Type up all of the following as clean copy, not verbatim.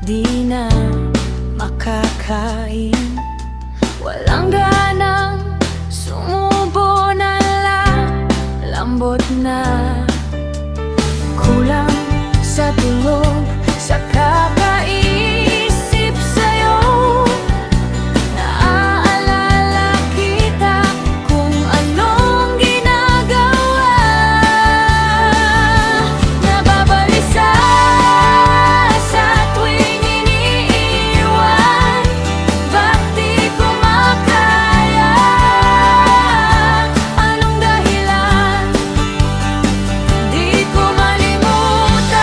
di na makakain. Walang ganang sumubo na lambot na. Kulang sa tulog, sa kakaisip sa'yo. Naaalala kita kung anong ginagawa. Nababalisa sa tuwing iniiwan. Ba't di ko makaya? Anong dahilan? Di ko malimutan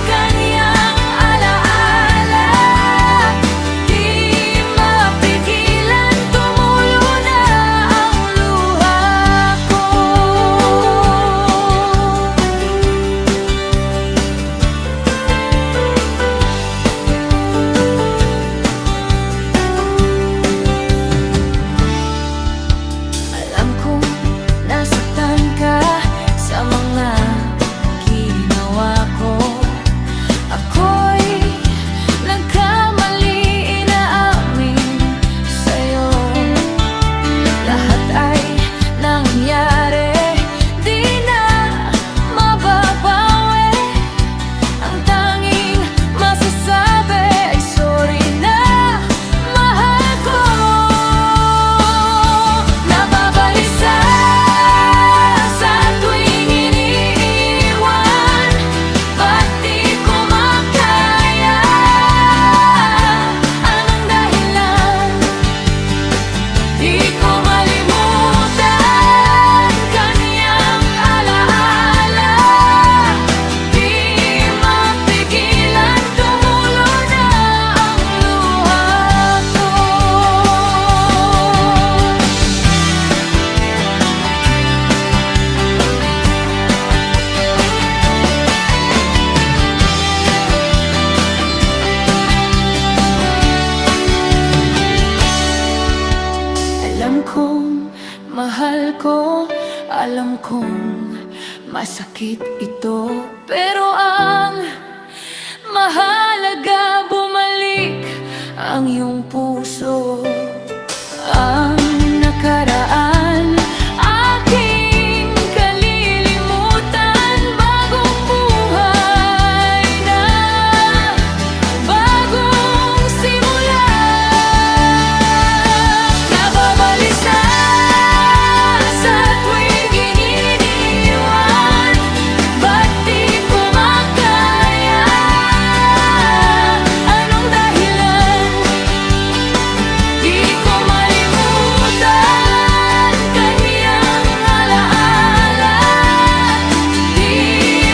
kaniyang alaala. Di mapigilan, tumulo na ang luha ko. Alam kong nasaktan ka sa mga ginawa ko. Ako'y nagkamali, inaamin sa'yo. Lahat ay nangyari, di na mababawi. Ang tanging masasabi ay sorry na, mahal ko. Nababalisa sa tuwing iniiwan. Ba't di ko makaya? Anong dahilan? Di ko malimutan kaniyang alaala. Di mapigilan, tumulo na ang luha ko. Alam kong mahal ko, alam kong masakit ito, pero ang mahalaga, bumalik ang iyong puso. Ang nakaraan aking kalilimutan. Bagong buhay na, bagong simula. Nababalisa sa tuwing iniiwan. Ba't di ko makaya? Anong dahilan? Di ko malimutan kaniyang alaala. Di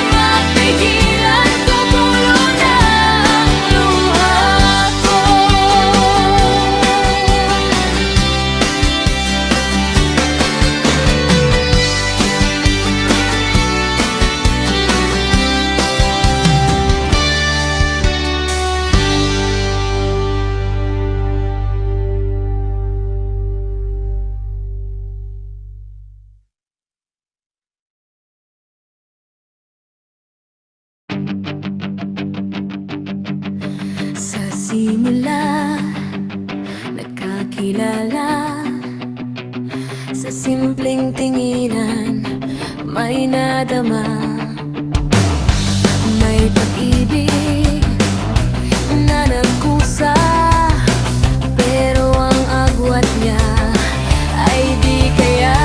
mapigilan, tumulo na ang luha ko. Sa simula, nagkakilala. Sa simpleng tinginan, may nadama. May pag-ibig na nagkusa, pero ang agwat niya ay di kaya.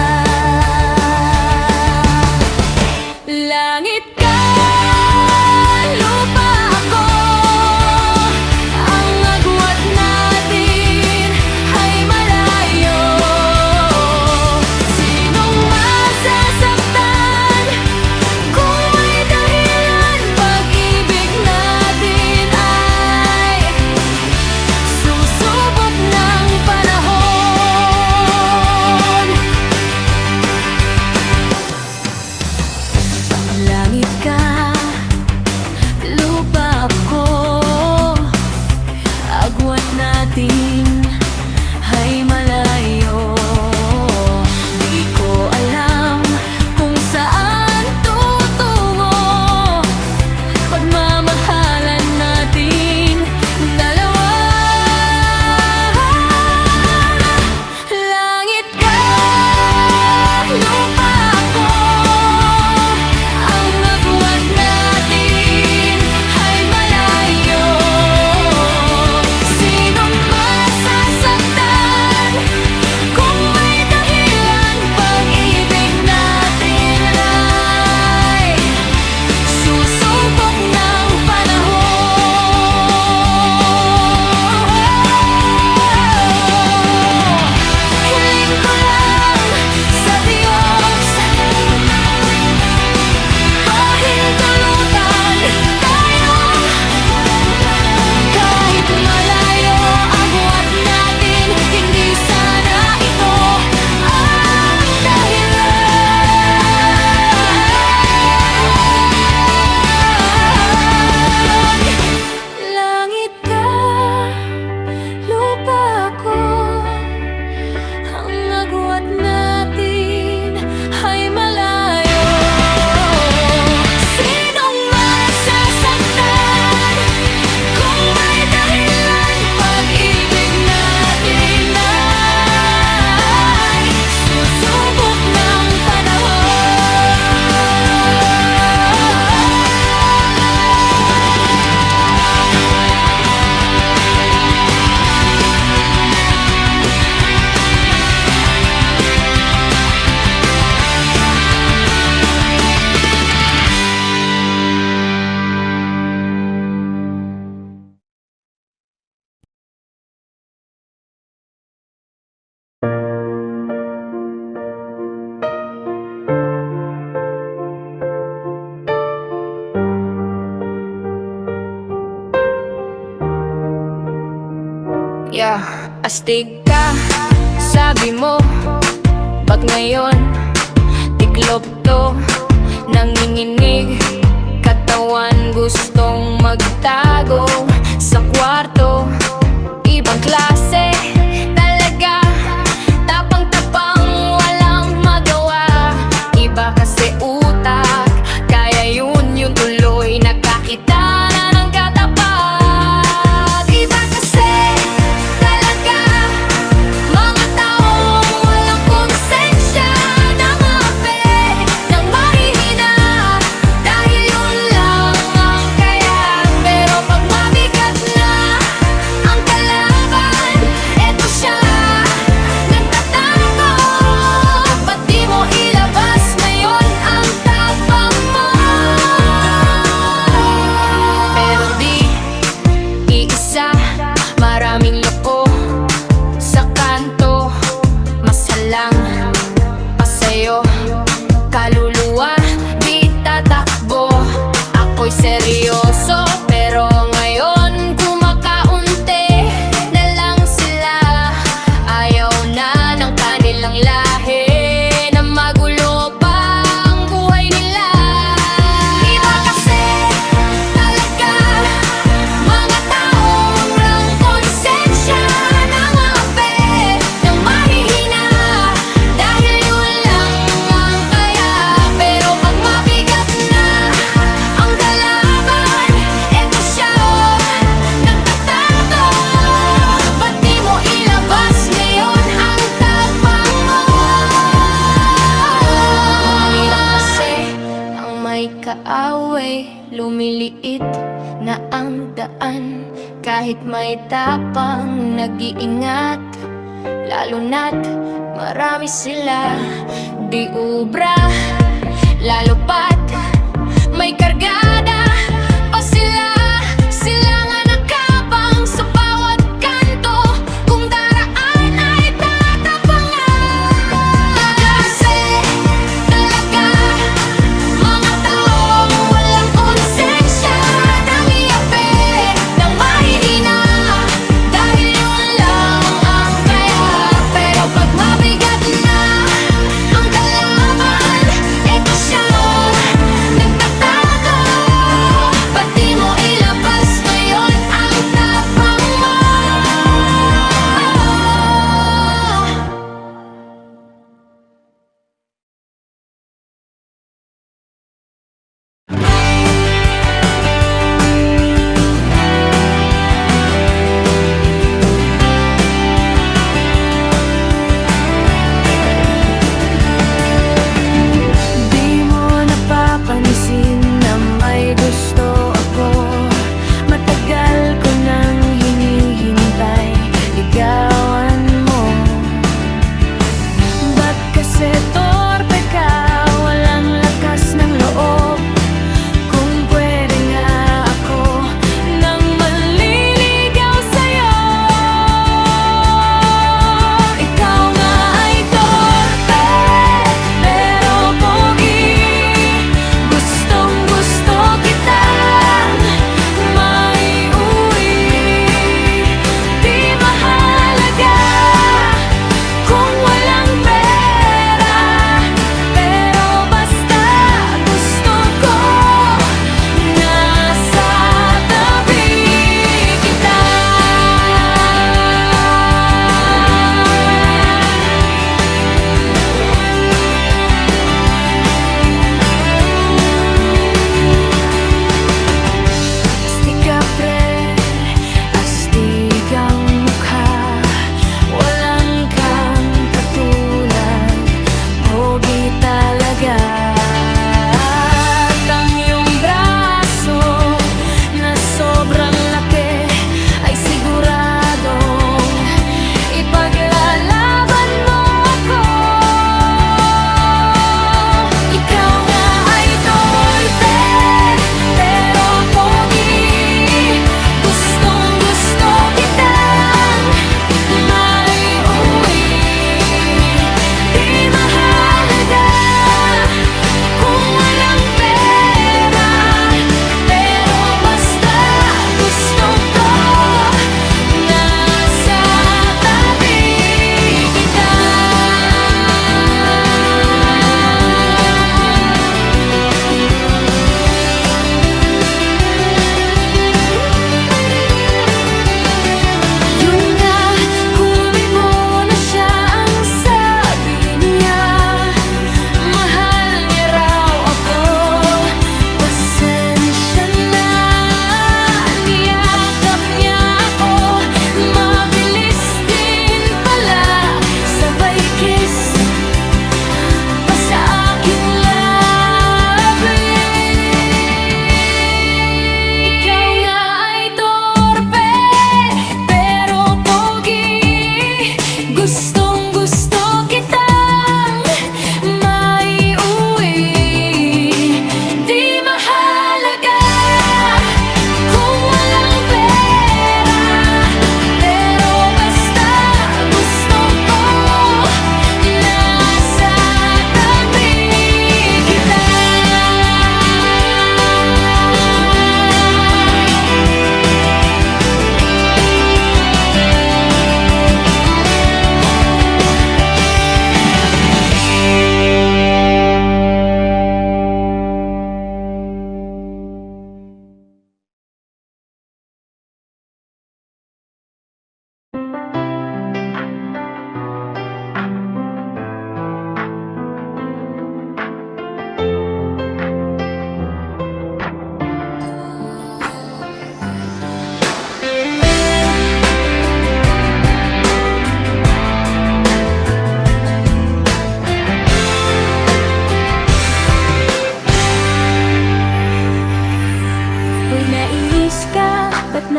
Langit ka, lupa ako. Ang agwat natin ay malayo. Sinong masasaktan kung Yeah, astig ka, sabi mo. Ba't ngayon, tiklop to, nanginginig. Katawan gustong magtago sa kwarto. Ibang klase talaga, tapang-tapang walang magawa. Iba kasi utak, kaya yun yung tuloy nakakita na ng katapat. Iba kasi talaga, mga taong walang konsensya, nangapi ng mahihina, dahil yun lang ang kaya. Pero pag mabigat na ang kalaban, eto siya, nagtatago. Ba't di mo ilabas ngayon ang tapang mo? Pero di iisa, maraming loko sa kanto. Masalang pa sa'yo, kaluluwa di tatakbo. Ako'y seryoso, pero ngayon kumakaunti na lang sila. Ayaw na ng kanilang lahi na magulo pa ang buhay nila. Iba kasi talaga, mga taong walang konsensya, nangapi ng mahihina, dahil yun lang ang kaya. Pero pag mabigat na ang kalaban, eto siya, nagtatago. Ba't di mo ilabas ngayon ang tapang mo? Mahirap kasi ang may kaaway, lumiliit na ang daan. Kahit may tapang, nag-iingat, lalo na't marami sila. Di ubra, lalo pat may kargada pa sila. Sila nga nakabang sa bawat kanto, kung daraan ay tatapangan. Kasi talaga, mga taong walang konsensya, nangiyapi ng mahihina, dahil yun lang ang kaya. Pero pag mabigat na ang kalaban,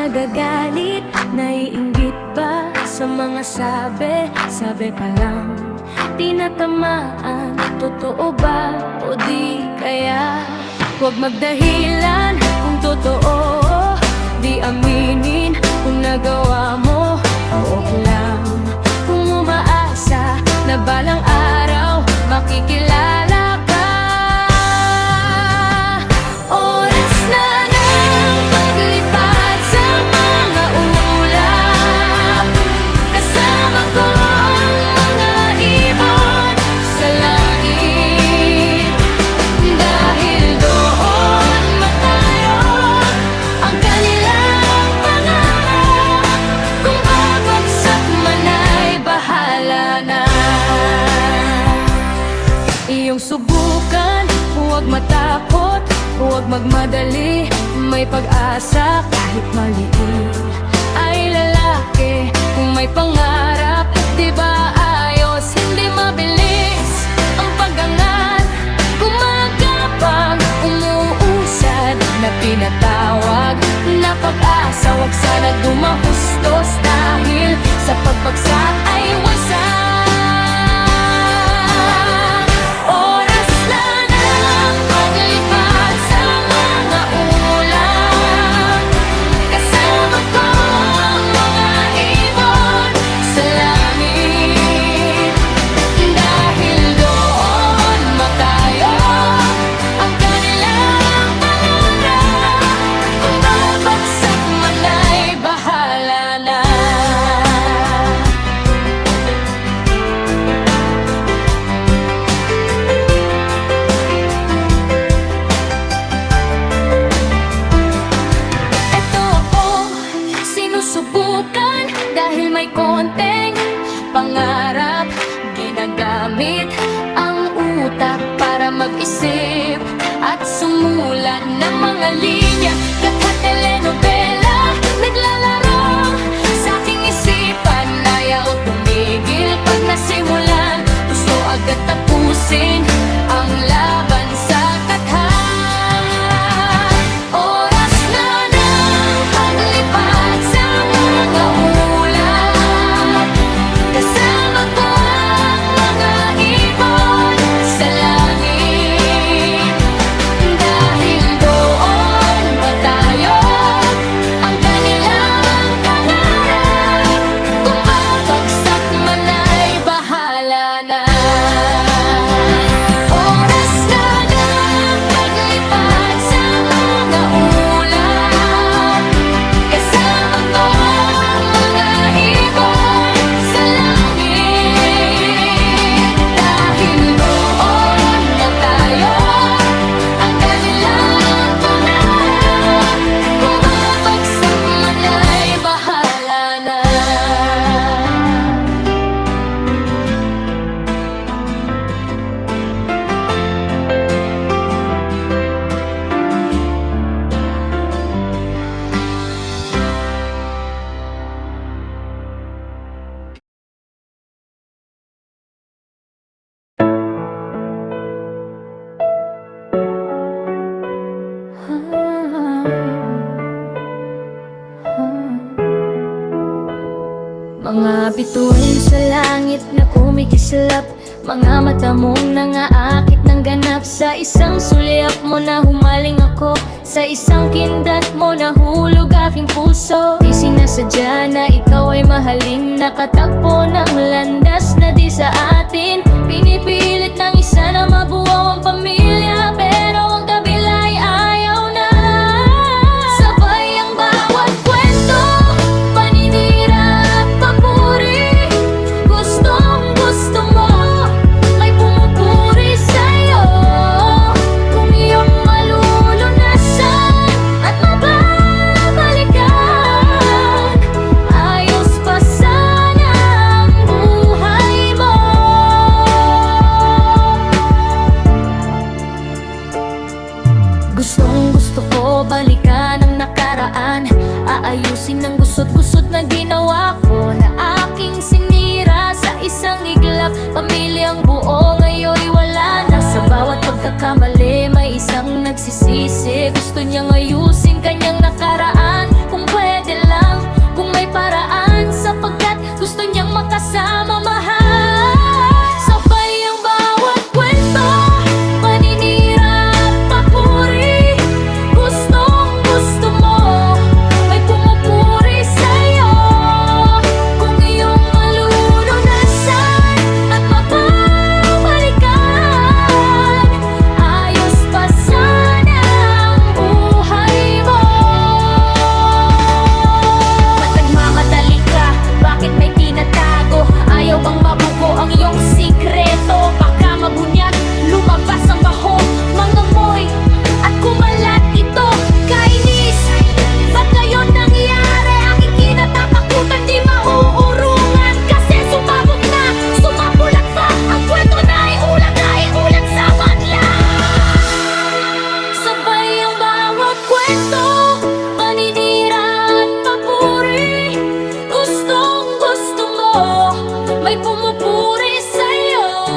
nagagalit, naiinggit ba sa mga sabi pa lang tinatamaan? Totoo ba o di kaya? Huwag magdahilan kung totoo, di aminin kung nagawa mo. Okay lang kung umaasa na balang araw makikilala ka. Oras na ng paglipat sa mga ulap, kasama ko ang mga ibon sa langit. Dahil doon matayo ang kanilang pangarap. Kung babagsak man ay bahala na. Iyong subukan, huwag matakot, huwag magmadali, may pag-asa kahit maliit. Ay lalaki kung may pangarap, di ba ayos, hindi mabilis ang pag-angat. Gumagapang, umuusad na pinatawag na pag-asa. Huwag sana dumahustos dahil sa pagbagsak ay wasak. Oras na ng paglipat sa mga ulap, kasama ko ang mga ibon sa langit. Dahil doon matayo ang kanilang pangarap. Kung babagsak man ay bahala na. Ito ako, sinusubukan dahil may konting pangarap. Ginagamit ang utak para mag-isip at sumulat ng mga linya. Katha telenovela, naglalaro sa aking isipan. Ayaw tumigil pag nasimulan, gusto agad tapusin ang laban sa katha. Oras na ng paglipat sa mga ulap, kasama ko ang mga ibon sa langit. Dahil doon matayo ang kanilang pangarap. Kung babagsak man ay bahala na. Oras na ng paglipat sa mga ulap, kasama ko ang mga ibon sa langit. Dahil doon matayo ang kanilang pangarap. Kung babagsak man ay bahala na. Mga bituin sa langit na kumikislap, mga mata mong nangaakit ng ganap. Sa isang sulyap mo na humaling ako, sa isang kindat mo nahulog aking puso. Di sinasadya na ikaw ay mahalin, nakatagpo ng landas na di sa atin. Pinipilit ng isa na mabuo ang pamilya, pero ang kabila ay ayaw na. Sabay ang bawat kwento, paninira at papuri. Gustong gusto mo, may pumupuri sa'yo. Kung iyong malulunasan at mababalikan, ayos pa sana ang buhay mo. Gustong gusto ko balikan ang nakaraan, aayusin ang gusot-gusot na ginawa ko, na aking sinira sa isang iglap. Pamilyang buo ngayon'y wala na. Sa bawat pagkakamali may isang nagsisisi, gusto niyang ayusin kanyang nakaraan. Kung pwede paraan sapagkat gusto niyang makasama, mahal. Sabay ang bawat kwento, paninira at papuri. Gustong gusto mo, may pumupuri sa'yo. Kung iyong malulunasan at mapapalikan, ayos pa sana ang buhay mo. Ba't nagmamadali ka? Bakit may tinatago? Ayaw bang mabuko ang iyong sikreto? Baka mabunyag, lumabas ang baho, mangamoy at kumalat ito. Kainis, ba't ngayon nangyari? Aking kinatatakutan, di mauurungan. Kasi sumabog na, sumapulak pa. Ang kwento na ay ulat sa madla. Sabay ang bawat kwento, paninira at papuri. Gustong gusto mo, may pumupuri sa'yo.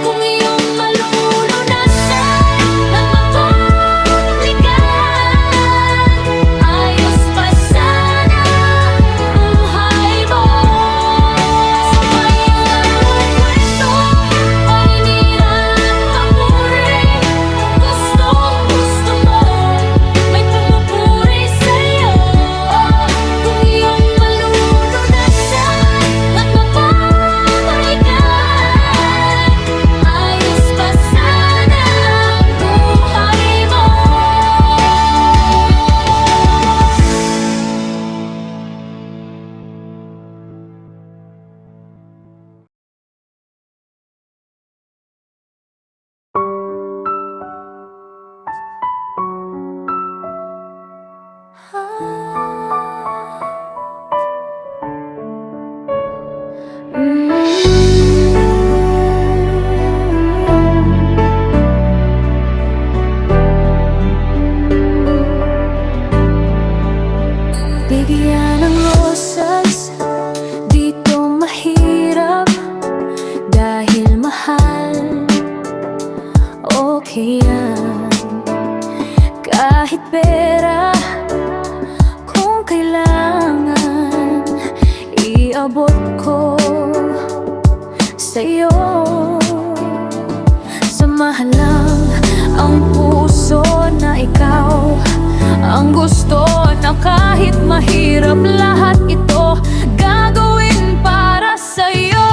Kung iyong malulunasan at mapapalikan, ayos pa sana ang buhay mo. Sabay ang bawat kwento, paninira at papuri. Gustong gusto mo, may pumupuri sa'yo. Kung iyong malulunasan at mapapalikan, ayos pa sana ang buhay mo. Bigyan ng rosas, dito mahirap dahil mahal. Okay yan, kahit pera, kung kailangan, iabot ko sa'yo. Samahan lang ang puso na ikaw ang gusto, na kahit mahirap lahat ito gagawin para sa'yo.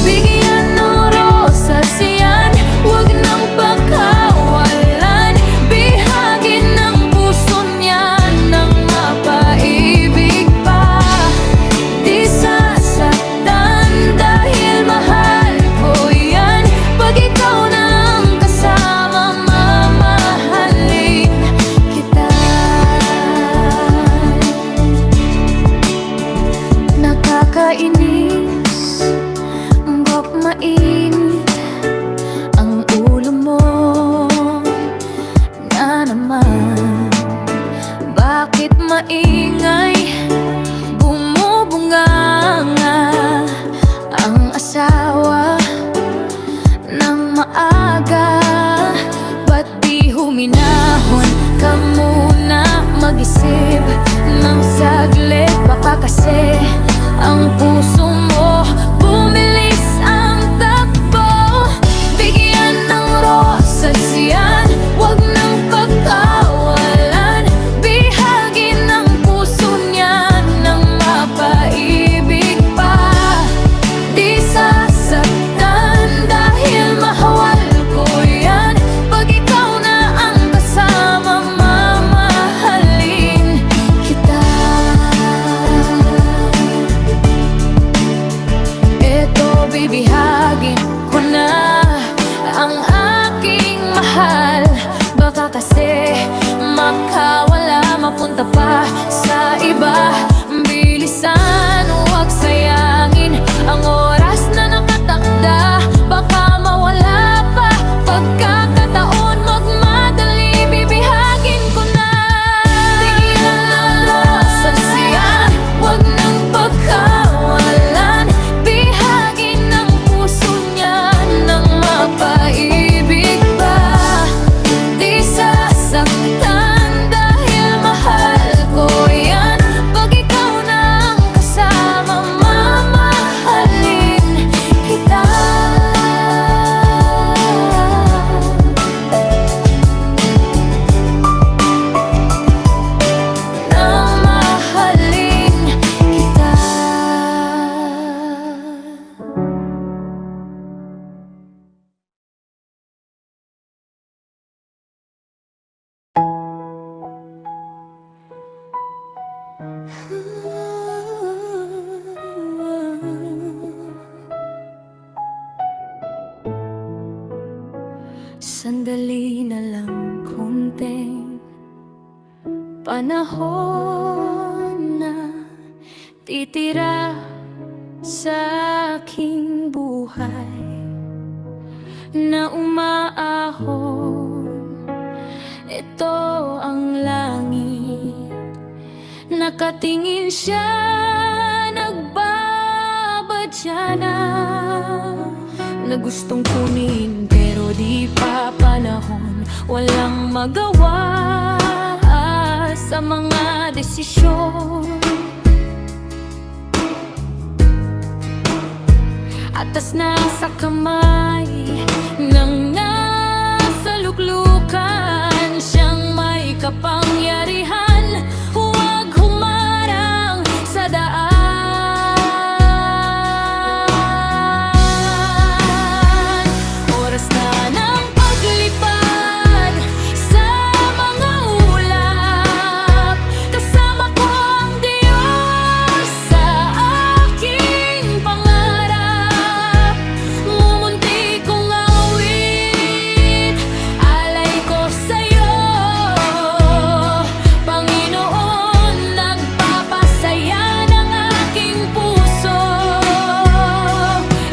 Bigyan ng rosas yan, huwag nang pagkawalan. Bihagin ng puso niya ng mapaibig pa. Di sasaktan dahil mahal ko yan. Pag ikaw na ang kasama, mamahalin kita. Nakakainis, bak mainit ang ulo mo na naman. Bakit maingay, bumubunganga ang asawa ng maaga? Ba't di huminahon ka muna, mag-isip ng saglit? Baka kasi ang puso mo bumilis ang takbo. Bigyan ng rosas yan, huwag nang pagkawalan. Bihagin ng puso niya ng mapaibig pa. Di sasaktan dahil mahal ko yan. Pag ikaw na ang kasama, mamahalin kita. Ito sandali na lang, konting panahon na titira sa aking buhay na umaahon. Ito ang langit, nakatingin siya, nagbabadya na gustong kunin pero di pa panahon. Walang magawa sa mga desisyon. Atas na sa kamay ng nasa luklukan, siyang may kapangyarihan, huwag humarang sa daan. Oras na ng paglipad sa mga ulap, kasama ko ang Diyos sa aking pangarap. Mumunti kong awit, alay ko sa'yo, Panginoon, nagpapasaya ng aking puso.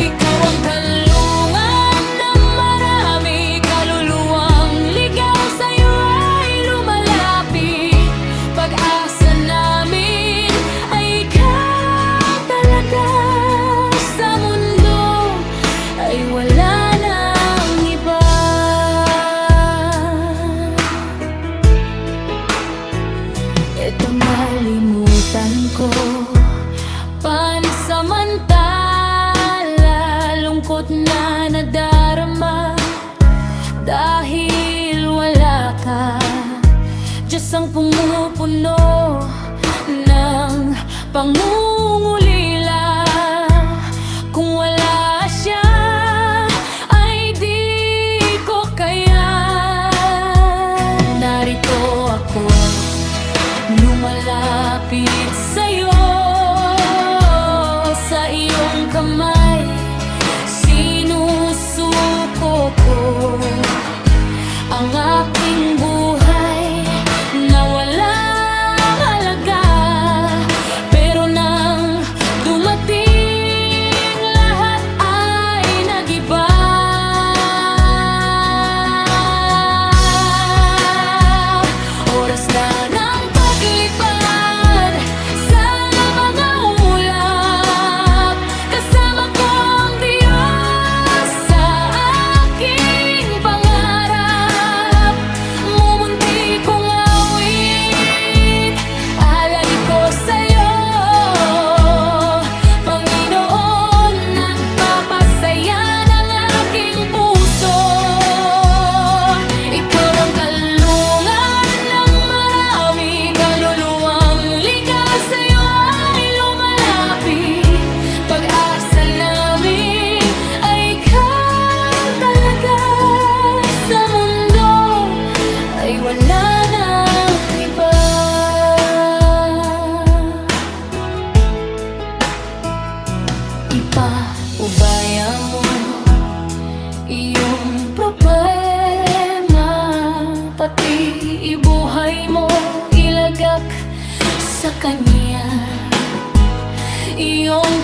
Ikaw ang kalungan ng marami, kaluluwang ligaw sa'yo ay lumalapit. Pag-asa namin ay ikaw talaga, sa mundo ay wala nang iba. Ito nalimutan ko, pansamantala, lungkot na nadarama dahil wala ka. Diyos ang pumupuno ng pangungulila. Kung wala siya ay di ko kaya. Narito ako, lumalapit sa'yo, sa iyong kamay sinusuko ko ang aking buhay na walang halaga. Pero nang dumating, lahat ay nag-iba. Oras na ng paglipad sa mga ulap, kasama ko ang Diyos sa aking pangarap. Mumunti kong awit, alay ko sa'yo, Panginoon, nagpapasaya ng aking puso. Ikaw ang kalungan ng marami, kaluluwang ligaw sa'yo ay lumalapit. Pag-asa namin ay ikaw talaga, sa mundo ay wala nang iba. Ipaubaya mo iyong problema, pati ibuhay mo ilagak sa Kanya. Iyong